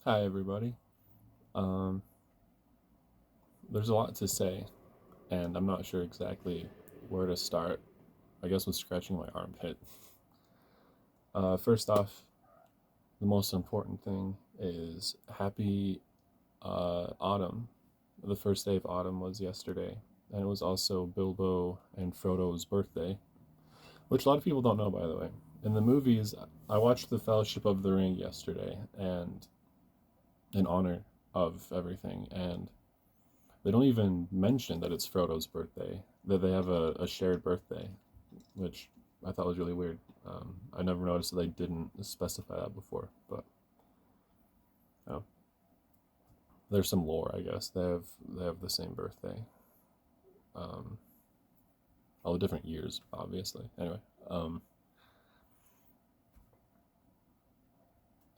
Hi, everybody. Um, there's a lot to say, and I'm not sure exactly where to start. I guess with scratching my armpit. First off, the most important thing is happy autumn. The first day of autumn was yesterday, and it was also Bilbo and Frodo's birthday, which a lot of people don't know, by the way. In the movies, I watched The Fellowship of the Ring yesterday, and in honor of everything, and they don't even mention that it's Frodo's birthday, that they have a shared birthday, which I thought was really weird. I never noticed that they didn't specify that before, but oh, there's some lore, I guess. They have the same birthday, um, all the different years, obviously. Anyway, um,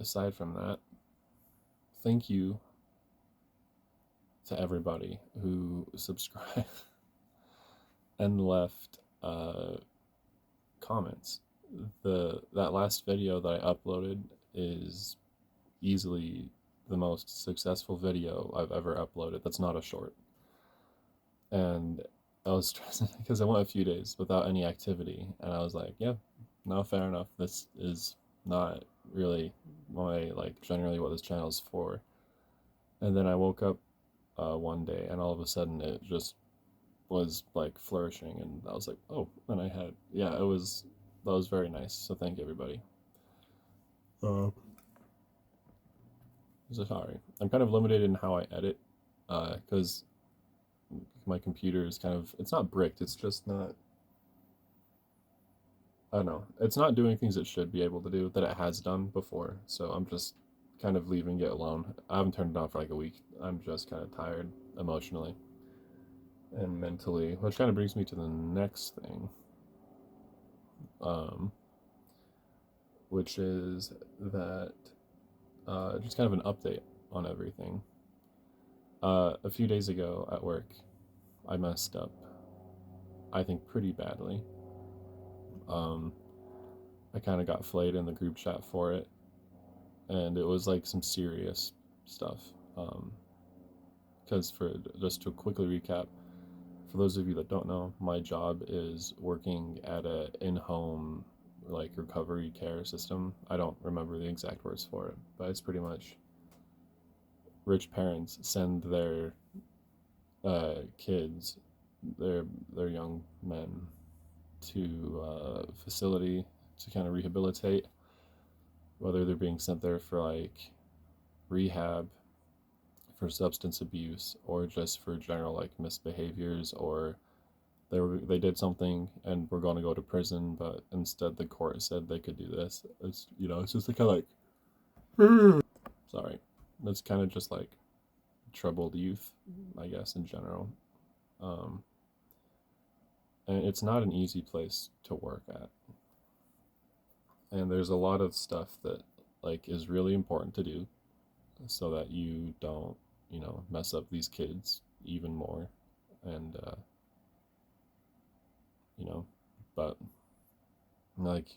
aside from that, thank you to everybody who subscribed and left comments. That last video that I uploaded is easily the most successful video I've ever uploaded. That's not a short. And I was stressing because I went a few days without any activity, and I was like, yeah, no, fair enough. This is not really generally what this channel is for. And then I woke up one day, and all of a sudden it just was like flourishing, and I was like, oh, and I had, yeah, that was very nice. So thank you, everybody. So sorry, I'm kind of limited in how I edit, because my computer is kind of, it's not bricked, it's just not, I don't know, it's not doing things it should be able to do that it has done before. So I'm just kind of leaving it alone. I haven't turned it on for like a week. I'm just kind of tired emotionally and mentally, which kind of brings me to the next thing, um, which is that just kind of an update on everything. A few days ago at work, I messed up, I think pretty badly. Um, I kind of got flayed in the group chat for it, and it was like some serious stuff. Because for just to quickly recap, for those of you that don't know, my job is working at a in-home like recovery care system. I don't remember the exact words for it, but it's pretty much rich parents send their kids, their young men, to a facility to kind of rehabilitate, whether they're being sent there for like rehab, for substance abuse, or just for general like misbehaviors, or they did something and were going to go to prison, but instead the court said they could do this. It's, it's just kind of like sorry, it's kind of just like troubled youth, I guess, in general. um and it's not an easy place to work at, and there's a lot of stuff that like is really important to do so that you don't, mess up these kids even more. And you know, but like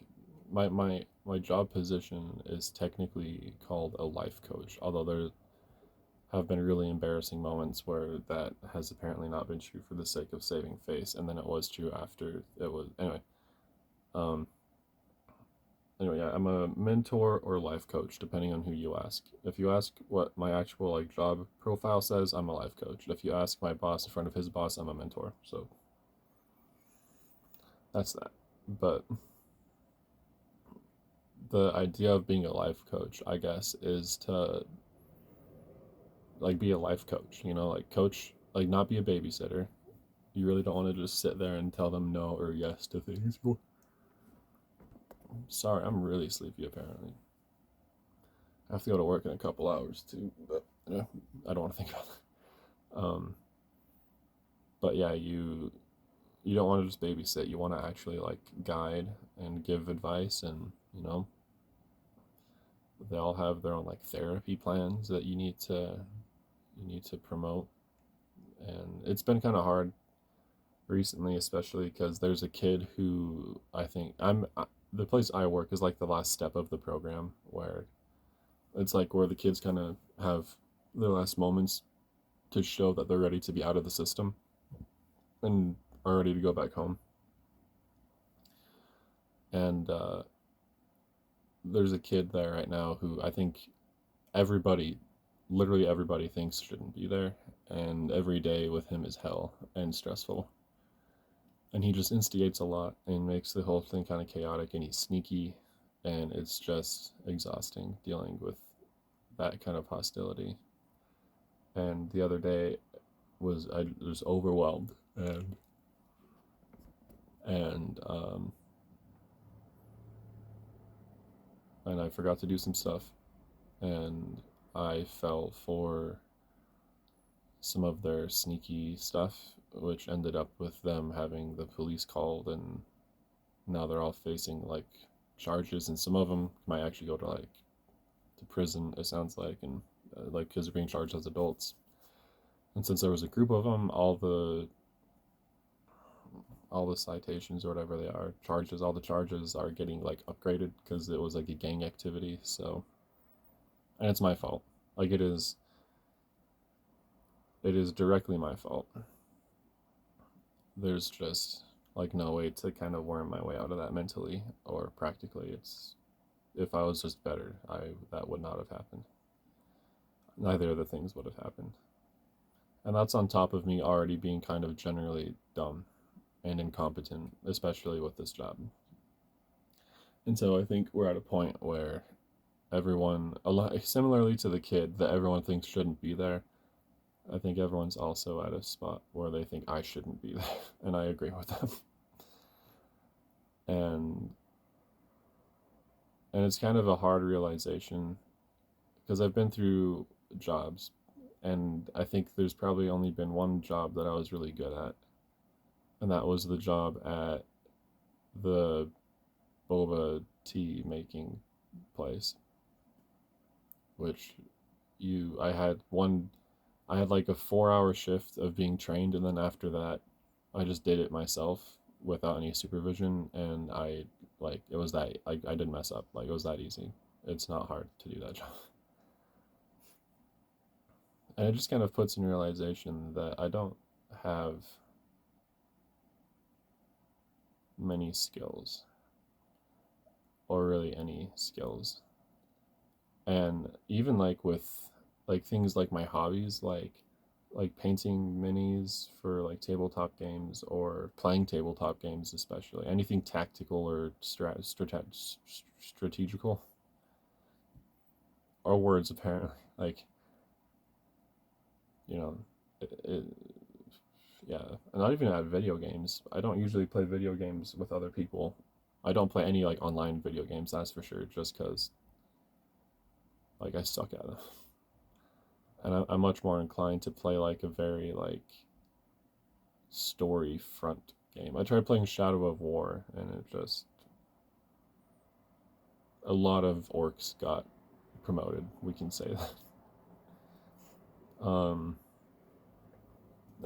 my job position is technically called a life coach, although there have been really embarrassing moments where that has apparently not been true for the sake of saving face, and then it was true after it was. Um yeah, I'm a mentor or life coach depending on who you ask. If you ask what my actual like job profile says, I'm a life coach. If you ask my boss in front of his boss, I'm a mentor. So that's that. But the idea of being a life coach, I guess, is to like be a life coach, like coach, like not be a babysitter. You really don't want to just sit there and tell them no or yes to things. Sorry, I'm really sleepy apparently. I have to go to work in a couple hours too, but I don't want to think about that. But yeah, you don't want to just babysit. You want to actually like guide and give advice, and they all have their own like therapy plans that you need to promote. And it's been kind of hard recently, especially because there's a kid who I think the place I work is like the last step of the program where It's like where the kids kind of have their last moments to show that they're ready to be out of the system and are ready to go back home. And there's a kid there right now who I think everybody, literally everybody, thinks shouldn't be there. And every day with him is hell and stressful. And he just instigates a lot and makes the whole thing kind of chaotic, and he's sneaky, and it's just exhausting dealing with that kind of hostility. And the other day I was overwhelmed, and and I forgot to do some stuff, and I fell for some of their sneaky stuff, which ended up with them having the police called, and now they're all facing like charges, and some of them might actually go to like to prison. It sounds like, and like kids are being charged as adults. And since there was a group of them, all the citations or whatever they are, charges, all the charges are getting like upgraded because it was like a gang activity. So, and it's my fault. Like it is directly my fault. There's just like no way to kind of worm my way out of that mentally or practically. It's if I was just better, I that would not have happened. Neither of the things would have happened. And that's on top of me already being kind of generally dumb and incompetent, especially with this job. And so I think we're at a point where everyone, a lot similarly to the kid that everyone thinks shouldn't be there, I think everyone's also at a spot where they think I shouldn't be there, and I agree with them. And it's kind of a hard realization because I've been through jobs, and I think there's probably only been one job that I was really good at, and that was the job at the boba tea making place, which I had like a 4 hour shift of being trained, and then after that I just did it myself without any supervision, and I like it was that I didn't mess up. Like it was that easy. It's not hard to do that job. And it just kind of puts in realization that I don't have many skills, or really any skills. And even like with like things like my hobbies, like painting minis for like tabletop games or playing tabletop games, especially anything tactical or strategical, or words apparently. Like you know, it, yeah, and not even at video games. I don't usually play video games with other people. I don't play any like online video games, that's for sure, just because like I suck at them. And I'm much more inclined to play like a very like story front game. I tried playing Shadow of War, and it just a lot of orcs got promoted. We can say that.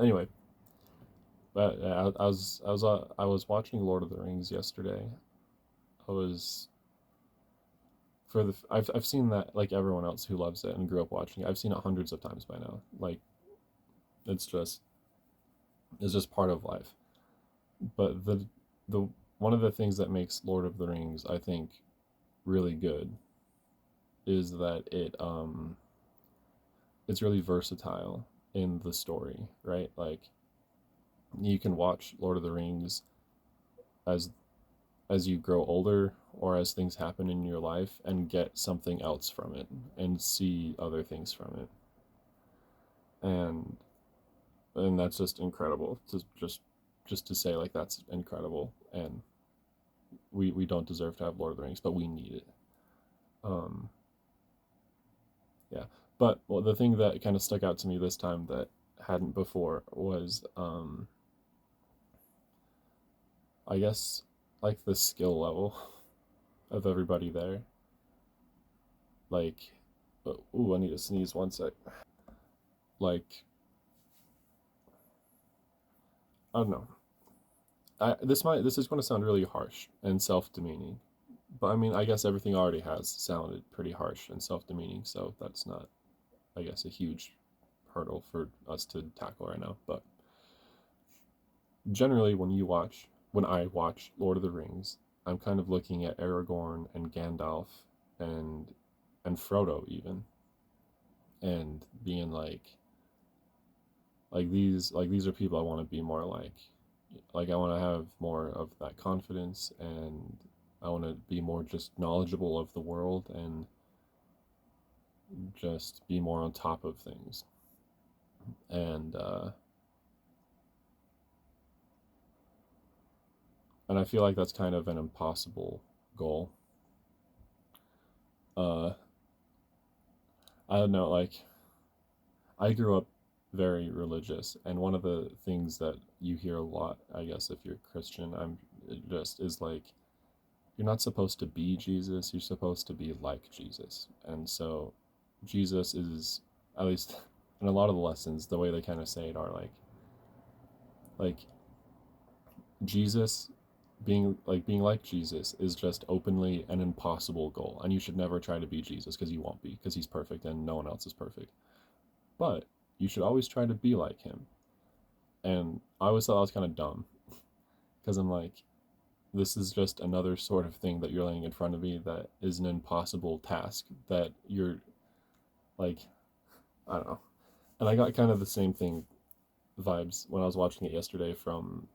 Anyway, but I was watching Lord of the Rings yesterday. I was I've seen that like everyone else who loves it and grew up watching it. I've seen it hundreds of times by now. Like it's just part of life. But the one of the things that makes Lord of the Rings, I think, really good is that it's really versatile in the story, right? Like you can watch Lord of the Rings as you grow older or as things happen in your life and get something else from it and see other things from it. And that's just incredible to just to say like that's incredible, and we don't deserve to have Lord of the Rings, but we need it. Um yeah. But well, the thing that kind of stuck out to me this time that hadn't before was I guess like the skill level of everybody there. Like, ooh, I need to sneeze one sec. Like, I don't know. This is going to sound really harsh and self-demeaning, But I mean, I guess everything already has sounded pretty harsh and self-demeaning, so that's not, I guess, a huge hurdle for us to tackle right now. But generally, when I watch Lord of the Rings, I'm kind of looking at Aragorn and Gandalf and Frodo even, and being like these are people I want to be more like. Like I want to have more of that confidence, and I want to be more just knowledgeable of the world and just be more on top of things. And and I feel like that's kind of an impossible goal. Uh, I don't know, like I grew up very religious, and one of the things that you hear a lot, I guess, if you're Christian, I'm just is like you're not supposed to be Jesus, you're supposed to be like Jesus. And so Jesus is, at least in a lot of the lessons, the way they kind of say it are like Jesus being like Jesus is just openly an impossible goal, and you should never try to be Jesus because you won't be, because he's perfect and no one else is perfect. But you should always try to be like him. And I always thought that was kind of dumb because I'm like, this is just another sort of thing that you're laying in front of me that is an impossible task that you're like, I don't know. And I got kind of the same thing vibes when I was watching it yesterday from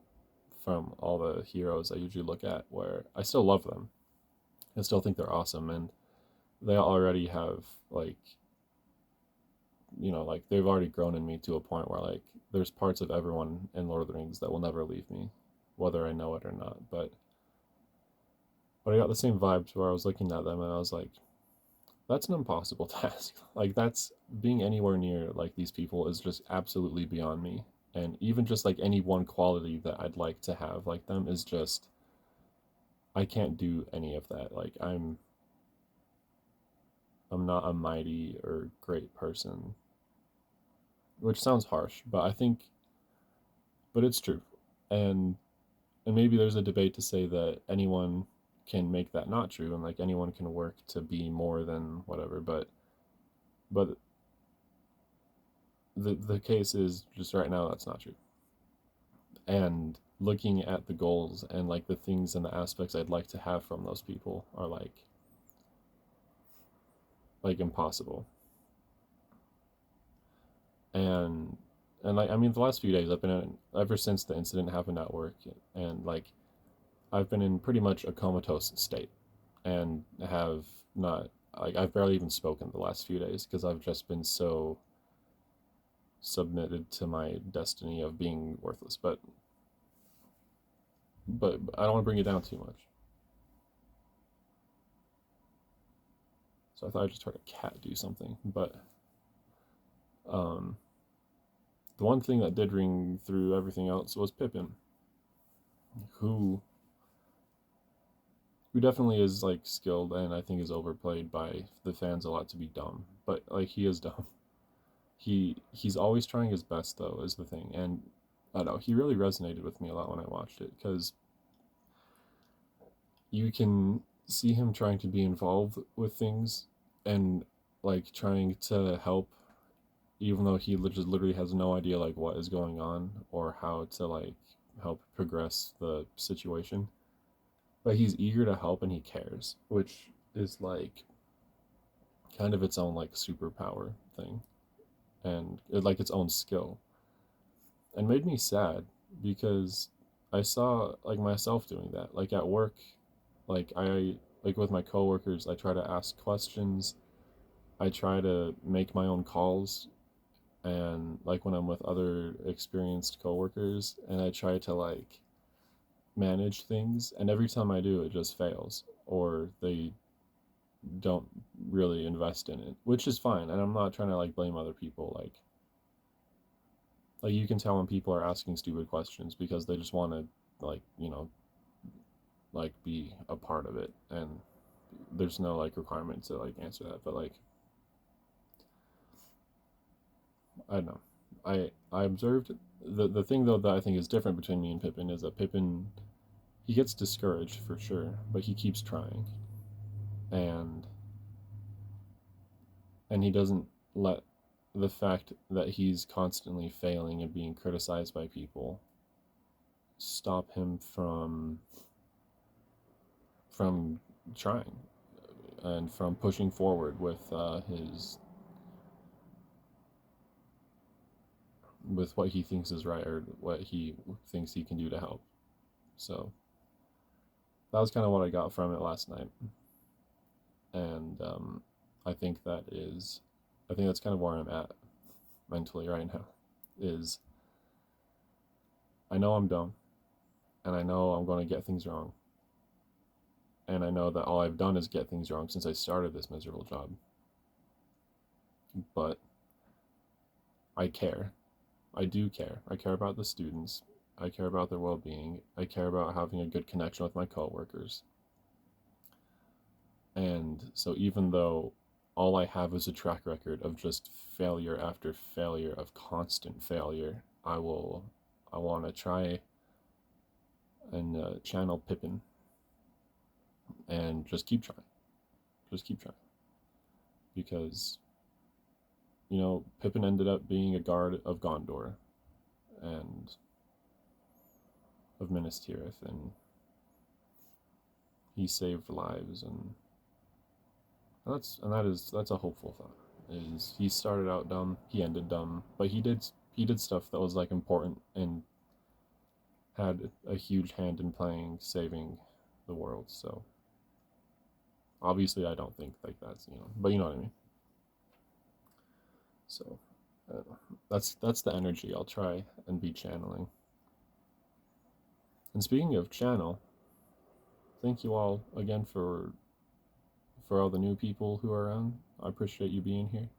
all the heroes I usually look at, where I still love them. I still think they're awesome, and they already have like, like they've already grown in me to a point where like there's parts of everyone in Lord of the Rings that will never leave me, whether I know it or not. But I got the same vibes where I was looking at them and I was like, that's an impossible task. Like that's being anywhere near like these people is just absolutely beyond me. And even just like any one quality that I'd like to have like them is just I can't do any of that. Like I'm not a mighty or great person, which sounds harsh, but but it's true. And and maybe there's a debate to say that anyone can make that not true, and like anyone can work to be more than whatever, but the case is just right now that's not true. And looking at the goals and like the things and the aspects I'd like to have from those people are like impossible. And like I mean the last few days I've been in, ever since the incident happened at work, and like I've been in pretty much a comatose state and have not like I've barely even spoken the last few days because I've just been so submitted to my destiny of being worthless. But I don't want to bring it down too much. So I thought I just heard a cat do something. But um, the one thing that did ring through everything else was Pippin, who who definitely is like skilled and I think is overplayed by the fans a lot to be dumb. But like he is dumb. He's always trying his best though is the thing, and I don't know, he really resonated with me a lot when I watched it because you can see him trying to be involved with things and like trying to help even though he just literally has no idea like what is going on or how to like help progress the situation, but he's eager to help and he cares, which is like kind of its own like superpower thing, and like its own skill, and made me sad because I saw like myself doing that like at work. Like I like with my coworkers I try to ask questions, I try to make my own calls, and like when I'm with other experienced coworkers and I try to like manage things, and every time I do it just fails or they don't really invest in it, which is fine, and I'm not trying to like blame other people. Like you can tell when people are asking stupid questions because they just want to like like be a part of it, and there's no like requirement to like answer that. But like I don't know, I observed the thing though that I think is different between me and Pippin is that Pippin, he gets discouraged for sure, but he keeps trying. and he doesn't let the fact that he's constantly failing and being criticized by people stop him from trying and from pushing forward with his with what he thinks is right or what he thinks he can do to help. So that was kind of what I got from it last night, and I think that's kind of where I'm at mentally right now. Is I know I'm dumb, and I know I'm going to get things wrong, and I know that all I've done is get things wrong since I started this miserable job. But I care. I do care. I care about the students. I care about their well-being. I care about having a good connection with my coworkers. And so even though all I have is a track record of just failure after failure, of constant failure, I want to try and channel Pippin and just keep trying. Just keep trying. Because, Pippin ended up being a guard of Gondor and of Minas Tirith, and he saved lives, and that's a hopeful thought. Is he started out dumb, he ended dumb, but he did stuff that was like important and had a huge hand in playing saving the world. So obviously I don't think like that's, but you know what I mean. So that's the energy I'll try and be channeling. And speaking of channel, thank you all again for all the new people who are around. I appreciate you being here.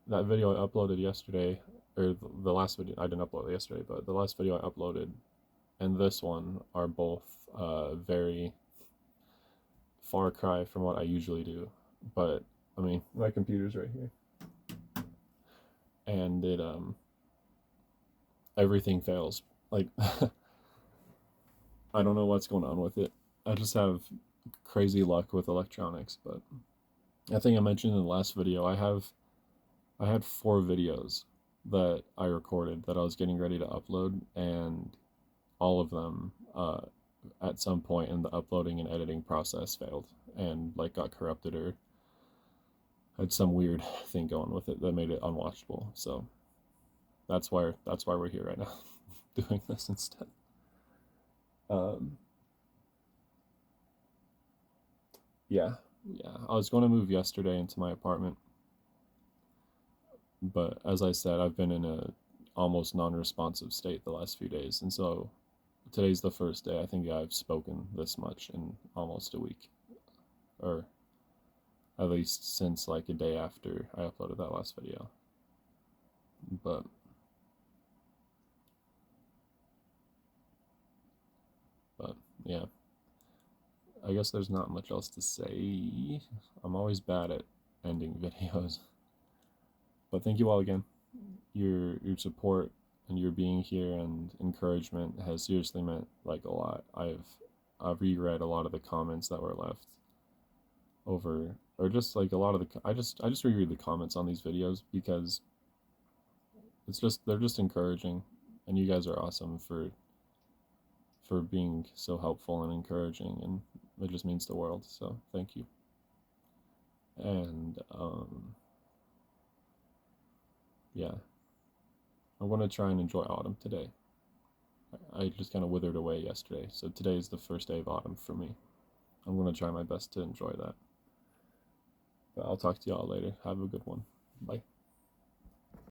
That video I uploaded yesterday, or the last video, I didn't upload it yesterday, but the last video I uploaded and this one are both very far cry from what I usually do. But, I mean, my computer's right here. And it, everything fails. Like, I don't know what's going on with it. I just have crazy luck with electronics, but I think I mentioned in the last video, I had 4 videos that I recorded that I was getting ready to upload, and all of them at some point in the uploading and editing process failed and like got corrupted or had some weird thing going with it that made it unwatchable. So that's why we're here right now doing this instead. Yeah, I was going to move yesterday into my apartment, but as I said, I've been in a almost non-responsive state the last few days, and so today's the first day I think I've spoken this much in almost a week, or at least since like a day after I uploaded that last video. But yeah, I guess there's not much else to say. I'm always bad at ending videos. But thank you all again. Your support and your being here and encouragement has seriously meant like a lot. I've reread a lot of the comments that were left over, or just like a lot of the I just reread the comments on these videos because they're just encouraging, and you guys are awesome for being so helpful and encouraging, and it just means the world. So thank you. And yeah, I'm going to try and enjoy autumn today. I just kind of withered away yesterday, so today is the first day of autumn for me. I'm going to try my best to enjoy that. But I'll talk to y'all later. Have a good one. Bye.